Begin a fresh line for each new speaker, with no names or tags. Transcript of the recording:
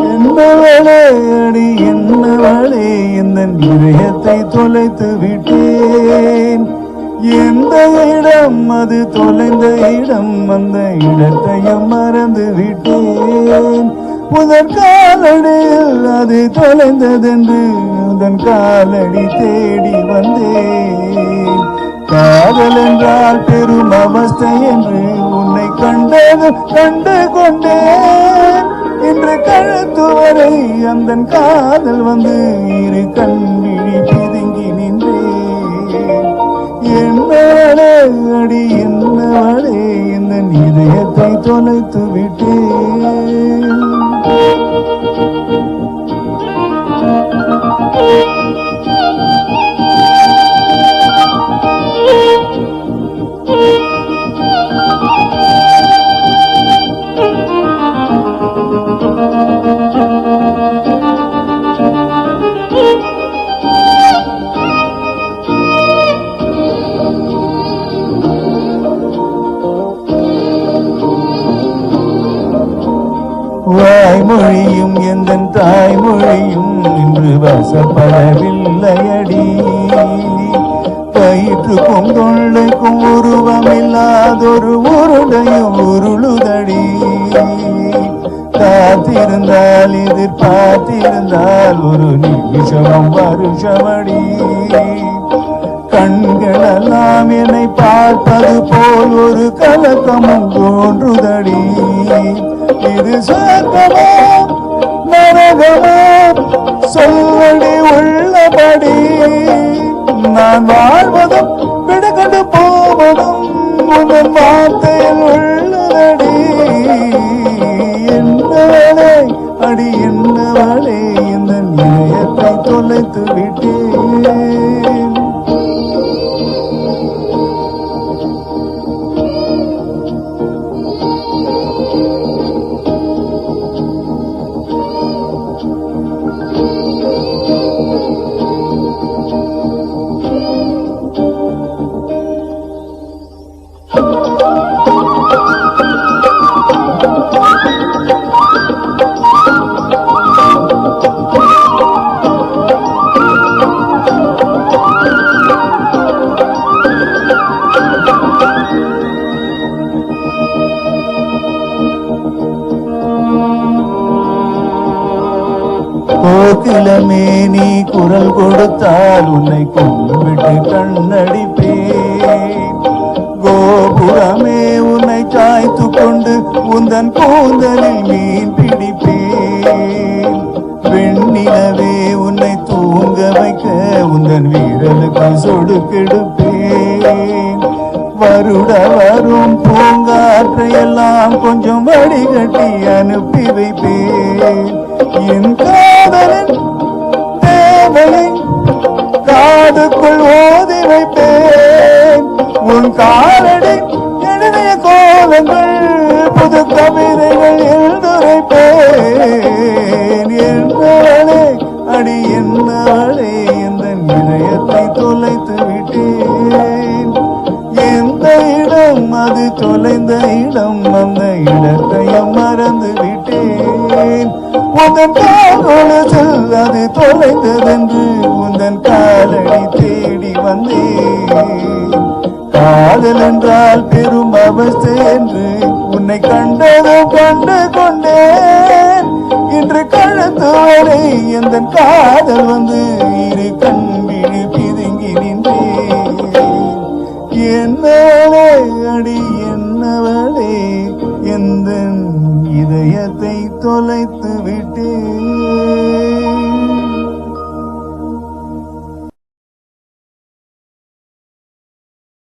என்னவளே என்னவளே இந்த இதயத்தை தொலைத்து விட்டேன். எந்த இடம் அது தொலைந்த இடம், அந்த இடத்தையும் மறந்து விட்டேன். முதற் காலடியில் அது தொலைந்ததென்று முதன் காலடி தேடி வந்தேன். காதல் என்றால் பெரும் அவஸ்தை என்று உன்னை கண்டு கொண்டேன். இன்று கழுத்து வரை அந்த காதல் வந்து இரு கண்விழி பிதுங்கி நின்றேன். என்னவளே அடி என்னவளே இந்த இதயத்தை தொலைத்து விட்டேன். வாய்மொழியும் எந்த தாய்மொழியும் இன்று வசப்படவில்லையடி. பயிற்றுக்கும் தொல்லைக்கும் உருவமில்லாதொரு உருளையும் உருளுதடி. காத்திருந்தால் எதிர்பார்த்திருந்தால் ஒரு நிமிஷமும் வருஷமடி. கண்களெல்லாம் என்னை பார்ப்பது போல் ஒரு கலக்கமும் தோன்றுதடி. இது சொர்க்கமோ நரகமோ சொல்லடி உள்ளபடி. நான் வாழ்வதும் விடுகண்டு போவதும் உன் வார்த்தையில் உள்ளதடி. என்னவளே அடி என்னவளே இந்த இதயத்தை தொலைத்து விட்டேன். கோகிலமே நீ குரல் கொடுத்தால் உன்னை கும்பிட்டு கண்ணடிப்பேன். கோபுரமே உன்னை சாய்த்து கொண்டு உந்தன் கூந்தலில் மீன் பிடிப்பேன். வெண்ணிலவே உன்னை தூங்க வைக்க உந்தன் வீரலுக்கு சொடுக்கெடுப்பேன். வருட வரும் பூங்காற்றையெல்லாம் கொஞ்சம் வடிகட்டி அனுப்பி வைப்பேன். என் காதலின் தேவையை காதுக்குள் ஓதி வைப்பேன். உன் காலடி எழுதிய கோலங்கள் புது கவிதைகள் எழுதுரைப்பேன். என்னவளே அடி என்னவளே இந்த இதயத்தை தொலைத்து விட்டேன். எந்த இடம் அது தொலைந்த இடம், அந்த இடத்தையும் மறந்து விட்டேன். உந்தன் காதொழுதில் அது தொலைந்ததென்று உந்தன் காலடி தேடி வந்தேன். காதல் என்றால் பெரும் அவஸ்தை என்று உன்னை கண்டதும் கண்டு கொண்டேன். இன்று கழுத்து வரை எந்த காதல் வந்து இரு கண்விழி பிதுங்கி நின்றேன். என்னவளே அடி என்னவளே எந்த இதயத்தை தொலைத்து விட்டேன்.